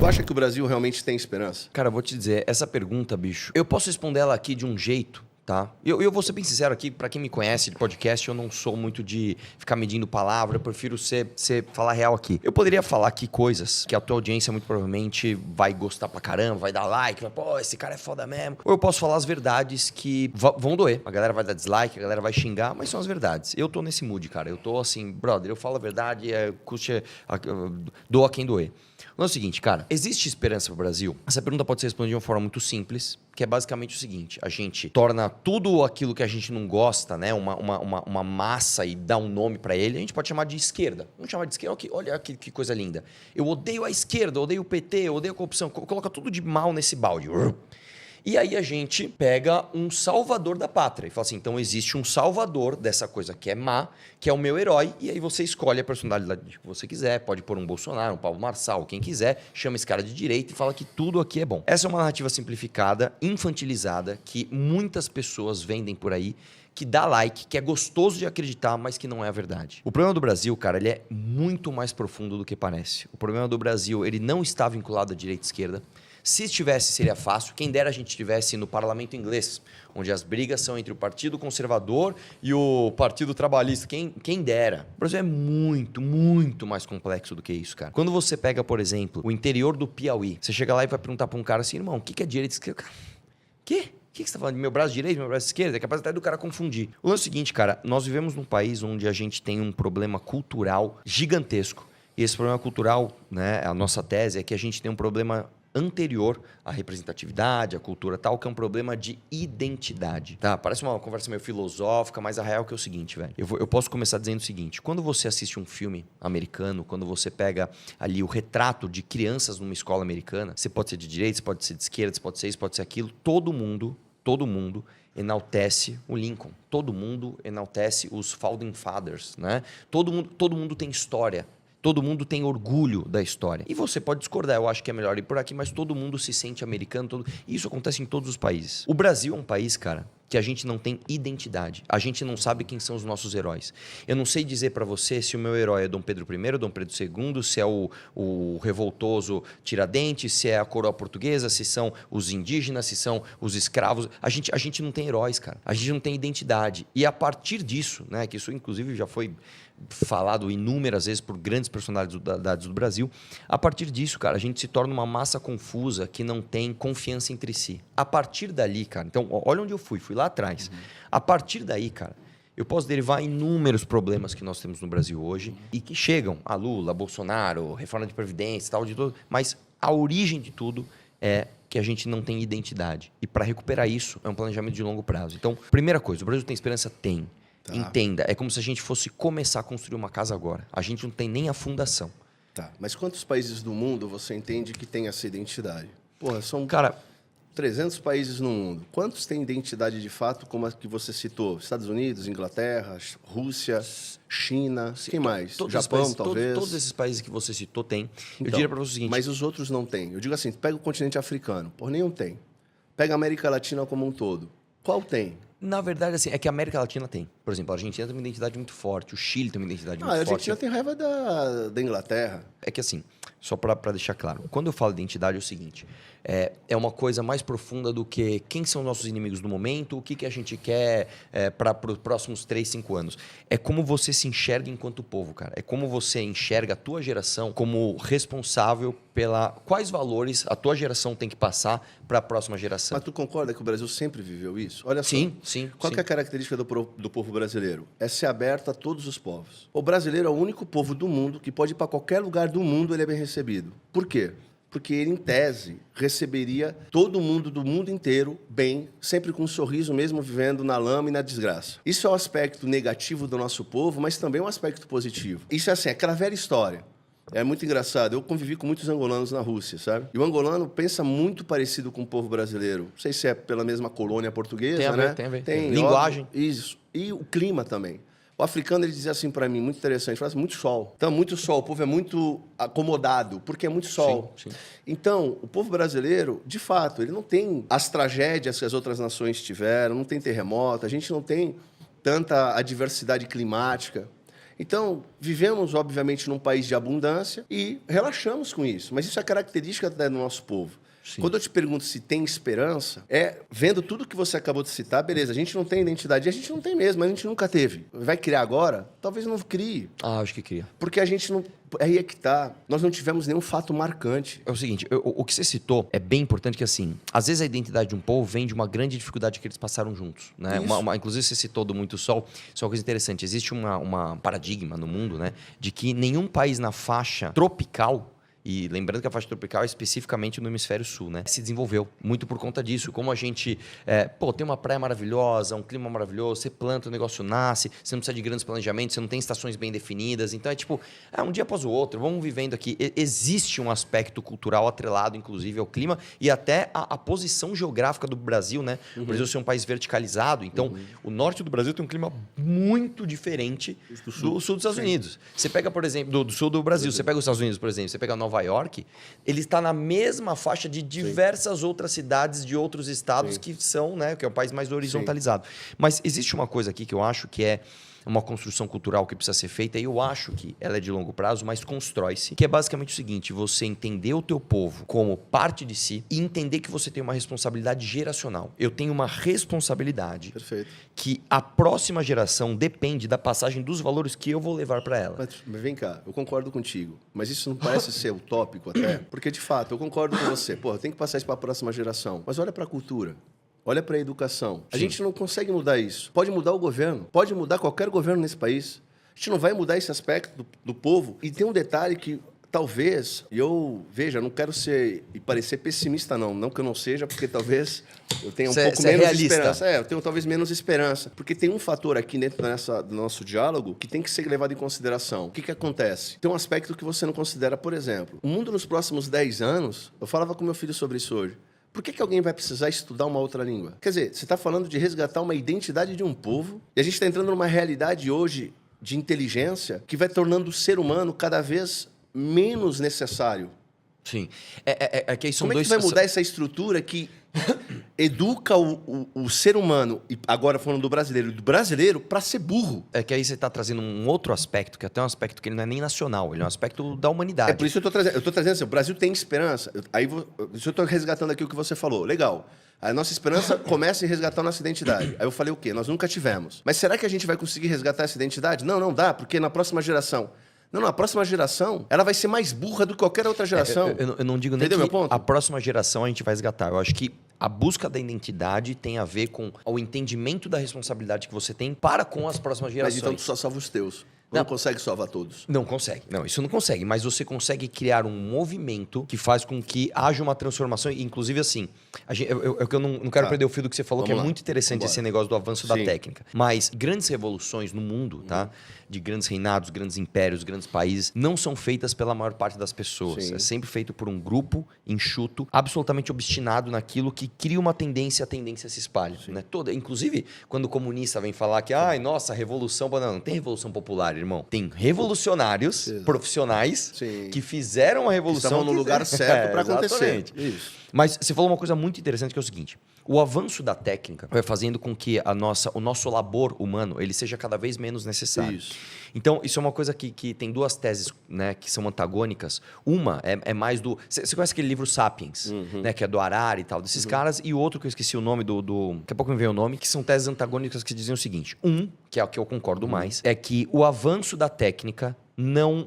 acha que o Brasil realmente tem esperança? Cara, eu vou te dizer, essa pergunta, bicho, eu posso responder ela aqui de um jeito, tá? Eu vou ser bem sincero aqui, pra quem me conhece de podcast, eu não sou muito de ficar medindo palavra, eu prefiro falar real aqui. Eu poderia falar aqui coisas que a tua audiência muito provavelmente vai gostar pra caramba, vai dar like, vai, pô, esse cara é foda mesmo. Ou eu posso falar as verdades que vão doer. A galera vai dar dislike, a galera vai xingar, mas são as verdades. Eu tô nesse mood, cara. Eu tô assim, brother, eu falo a verdade, doa quem doer. Não é o seguinte, cara, existe esperança pro Brasil? Essa pergunta pode ser respondida de uma forma muito simples, que é basicamente o seguinte: a gente torna tudo aquilo que a gente não gosta, né, uma massa e dá um nome pra ele, a gente pode chamar de esquerda. Vamos chamar de esquerda, olha que coisa linda. Eu odeio a esquerda, eu odeio o PT, eu odeio a corrupção, coloca tudo de mal nesse balde. E aí a gente pega um salvador da pátria e fala assim, então existe um salvador dessa coisa que é má, que é o meu herói, e aí você escolhe a personalidade que você quiser, pode pôr um Bolsonaro, um Pablo Marçal, quem quiser, chama esse cara de direita e fala que tudo aqui é bom. Essa é uma narrativa simplificada, infantilizada, que muitas pessoas vendem por aí, que dá like, que é gostoso de acreditar, mas que não é a verdade. O problema do Brasil, cara, ele é muito mais profundo do que parece. O problema do Brasil, ele não está vinculado à direita e esquerda. Se estivesse, seria fácil. Quem dera a gente estivesse no parlamento inglês, onde as brigas são entre o Partido Conservador e o Partido Trabalhista. Quem dera. O Brasil é muito, muito mais complexo do que isso, cara. Quando você pega, por exemplo, o interior do Piauí, você chega lá e vai perguntar para um cara assim, irmão, o que é direita e esquerda? Quê? O que você está falando? De meu braço direito, meu braço esquerdo? É capaz até do cara confundir. O lance é o seguinte, cara, nós vivemos num país onde a gente tem um problema cultural gigantesco. E esse problema cultural, né, a nossa tese é que a gente tem um problema anterior à representatividade, à cultura tal, que é um problema de identidade. Tá? Parece uma conversa meio filosófica, mas a real é que é o seguinte, velho. Eu posso começar dizendo o seguinte: quando você assiste um filme americano, quando você pega ali o retrato de crianças numa escola americana, você pode ser de direita, você pode ser de esquerda, você pode ser isso, pode ser aquilo, todo mundo enaltece o Lincoln. Todo mundo enaltece os Founding Fathers, né? Todo mundo tem história. Todo mundo tem orgulho da história. E você pode discordar, eu acho que é melhor ir por aqui, mas todo mundo se sente americano. E isso acontece em todos os países. O Brasil é um país, cara, que a gente não tem identidade. A gente não sabe quem são os nossos heróis. Eu não sei dizer pra você se o meu herói é Dom Pedro I, Dom Pedro II, se é o revoltoso Tiradentes, se é a coroa portuguesa, se são os indígenas, se são os escravos. A gente não tem heróis, cara. A gente não tem identidade. E a partir disso, né, que isso inclusive já foi falado inúmeras vezes por grandes personalidades do Brasil, a partir disso, cara, a gente se torna uma massa confusa que não tem confiança entre si. A partir dali, cara, então, olha onde eu fui lá atrás. A partir daí, cara, eu posso derivar inúmeros problemas que nós temos no Brasil hoje e que chegam a Lula, Bolsonaro, reforma de Previdência, tal, de tudo, mas a origem de tudo é que a gente não tem identidade. E para recuperar isso, é um planejamento de longo prazo. Então, primeira coisa, o Brasil tem esperança? Tem. Tá. Entenda, é como se a gente fosse começar a construir uma casa agora. A gente não tem nem a fundação. Tá, mas quantos países do mundo você entende que tem essa identidade? Porra, são 300 países no mundo. Quantos têm identidade de fato, como a que você citou? Estados Unidos, Inglaterra, Rússia, China, sim, quem mais? Japão, países, talvez? Todos esses países que você citou têm. Então, eu diria para você o seguinte... Mas os outros não têm. Eu digo assim, pega o continente africano, por nenhum tem. Pega a América Latina como um todo. Qual tem? Na verdade, assim, é que a América Latina tem. Por exemplo, a Argentina tem uma identidade muito forte, o Chile tem uma identidade muito forte. A Argentina tem raiva da Inglaterra. É que assim, só para deixar claro, quando eu falo identidade é o seguinte, é uma coisa mais profunda do que quem são nossos inimigos do momento, o que a gente quer para os próximos 3, 5 anos. É como você se enxerga enquanto povo, cara. É como você enxerga a tua geração como responsável pela quais valores a tua geração tem que passar para a próxima geração. Mas tu concorda que o Brasil sempre viveu isso? Olha só. Sim. Qual que é a característica do povo brasileiro? É ser aberto a todos os povos. O brasileiro é o único povo do mundo que pode ir para qualquer lugar do mundo, ele é bem recebido. Por quê? Porque ele, em tese, receberia todo mundo do mundo inteiro bem, sempre com um sorriso, mesmo vivendo na lama e na desgraça. Isso é um aspecto negativo do nosso povo, mas também um aspecto positivo. Isso é assim, é aquela velha história. É muito engraçado. Eu convivi com muitos angolanos na Rússia, sabe? E o angolano pensa muito parecido com o povo brasileiro. Não sei se é pela mesma colônia portuguesa, tem a ver, né? Tem a ver. Tem linguagem. Óbvio, isso. E o clima também. O africano, ele dizia assim para mim, muito interessante, ele fala assim, muito sol. Então, muito sol. O povo é muito acomodado, porque é muito sol. Sim. Então, o povo brasileiro, de fato, ele não tem as tragédias que as outras nações tiveram, não tem terremoto, a gente não tem tanta adversidade climática. Então, vivemos, obviamente, num país de abundância e relaxamos com isso. Mas isso é característica do nosso povo. Sim. Quando eu te pergunto se tem esperança, vendo tudo que você acabou de citar, beleza, a gente não tem identidade, a gente não tem mesmo, a gente nunca teve. Vai criar agora? Talvez não crie. Ah, acho que cria. Porque a gente não... Aí é que tá. Nós não tivemos nenhum fato marcante. É o seguinte, o que você citou é bem importante que, assim, às vezes a identidade de um povo vem de uma grande dificuldade que eles passaram juntos, né? Inclusive, você citou do muito sol, isso é uma coisa interessante. Existe uma paradigma no mundo, né? De que nenhum país na faixa tropical, e lembrando que a faixa tropical é especificamente no hemisfério sul, né? Se desenvolveu muito por conta disso. Como a gente, tem uma praia maravilhosa, um clima maravilhoso, você planta, o negócio nasce, você não precisa de grandes planejamentos, você não tem estações bem definidas. Então, um dia após o outro, vamos vivendo aqui. Existe um aspecto cultural atrelado, inclusive, ao clima e até a posição geográfica do Brasil, né? O Brasil ser um país verticalizado. Então, o norte do Brasil tem um clima muito diferente do sul dos Estados Unidos. Você pega, por exemplo, do sul do Brasil, você pega os Estados Unidos, por exemplo, você pega Nova York, ele está na mesma faixa de diversas outras cidades de outros estados que são, né, que é o país mais horizontalizado. Mas existe uma coisa aqui que eu acho que é uma construção cultural que precisa ser feita, e eu acho que ela é de longo prazo, mas constrói-se, que é basicamente o seguinte: você entender o teu povo como parte de si e entender que você tem uma responsabilidade geracional. Eu tenho uma responsabilidade que a próxima geração depende da passagem dos valores que eu vou levar para ela. Mas vem cá, eu concordo contigo, mas isso não parece ser utópico até? Porque, de fato, eu concordo com você. Pô, eu tenho que passar isso para a próxima geração. Mas olha para a cultura. Olha para a educação. A gente não consegue mudar isso. Pode mudar o governo, pode mudar qualquer governo nesse país. A gente não vai mudar esse aspecto do povo. E tem um detalhe que talvez, veja, não quero ser e parecer pessimista não que eu não seja, porque talvez eu tenha um pouco menos realista. Esperança. Eu tenho talvez menos esperança, porque tem um fator aqui dentro do nosso diálogo que tem que ser levado em consideração. O que acontece? Tem um aspecto que você não considera, por exemplo. O mundo nos próximos 10 anos, eu falava com meu filho sobre isso hoje. Por que alguém vai precisar estudar uma outra língua? Quer dizer, você está falando de resgatar uma identidade de um povo, e a gente está entrando numa realidade hoje de inteligência que vai tornando o ser humano cada vez menos necessário. Sim. Que aí são Como é que vai mudar essa estrutura que educa o ser humano, e agora falando do brasileiro para ser burro? É que aí você está trazendo um outro aspecto, que até é um aspecto que ele não é nem nacional, ele é um aspecto da humanidade. É por isso que eu estou trazendo assim, o Brasil tem esperança. Isso eu estou resgatando aqui o que você falou. Legal. A nossa esperança começa em resgatar a nossa identidade. Aí eu falei o quê? Nós nunca tivemos. Mas será que a gente vai conseguir resgatar essa identidade? Não dá, porque na próxima geração... Não, a próxima geração, ela vai ser mais burra do que qualquer outra geração. Eu não digo nem Entendeu meu ponto? A próxima geração a gente vai resgatar. Eu acho que a busca da identidade tem a ver com o entendimento da responsabilidade que você tem para com as próximas gerações. Mas então tu só salva os teus. Não consegue salvar todos. Não consegue. Não, isso não consegue. Mas você consegue criar um movimento que faz com que haja uma transformação. Inclusive, assim, eu não quero perder o fio do que você falou, que é muito interessante esse negócio do avanço da técnica. Mas grandes revoluções no mundo, tá? De grandes reinados, grandes impérios, grandes países, não são feitas pela maior parte das pessoas. É sempre feito por um grupo enxuto, absolutamente obstinado naquilo que cria uma tendência, a tendência se espalha. Né? Inclusive, quando o comunista vem falar que, nossa, revolução... Não tem revolução popular, irmão. Tem revolucionários profissionais que fizeram a revolução... Estavam no lugar certo para acontecer. Isso. Mas você falou uma coisa muito interessante, que é o seguinte: o avanço da técnica vai fazendo com que o nosso labor humano ele seja cada vez menos necessário. Isso. Então, isso é uma coisa que tem duas teses, né, que são antagônicas. Uma é mais do... Você conhece aquele livro Sapiens, né, que é do Harari e tal, desses caras, e o outro que eu esqueci o nome daqui a pouco me veio o nome, que são teses antagônicas que dizem o seguinte: que é o que eu concordo mais, é que o avanço da técnica não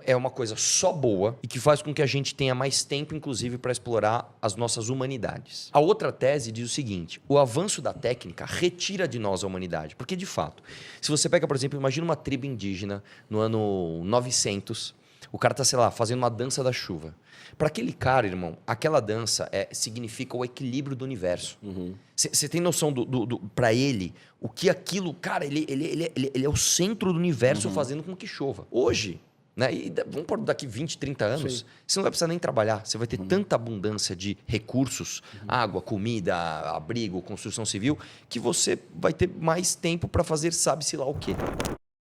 é uma coisa só boa e que faz com que a gente tenha mais tempo, inclusive, para explorar as nossas humanidades. A outra tese diz o seguinte: o avanço da técnica retira de nós a humanidade. Porque, de fato, se você pega, por exemplo, imagina uma tribo indígena no ano 900, o cara tá, sei lá, fazendo uma dança da chuva. Para aquele cara, irmão, aquela dança significa o equilíbrio do universo. Você tem noção para ele, o que aquilo... Cara, ele é o centro do universo fazendo com que chova. Hoje, né, e vamos por daqui 20, 30 anos, você não vai precisar nem trabalhar. Você vai ter tanta abundância de recursos, água, comida, abrigo, construção civil, que você vai ter mais tempo para fazer sabe-se lá o quê.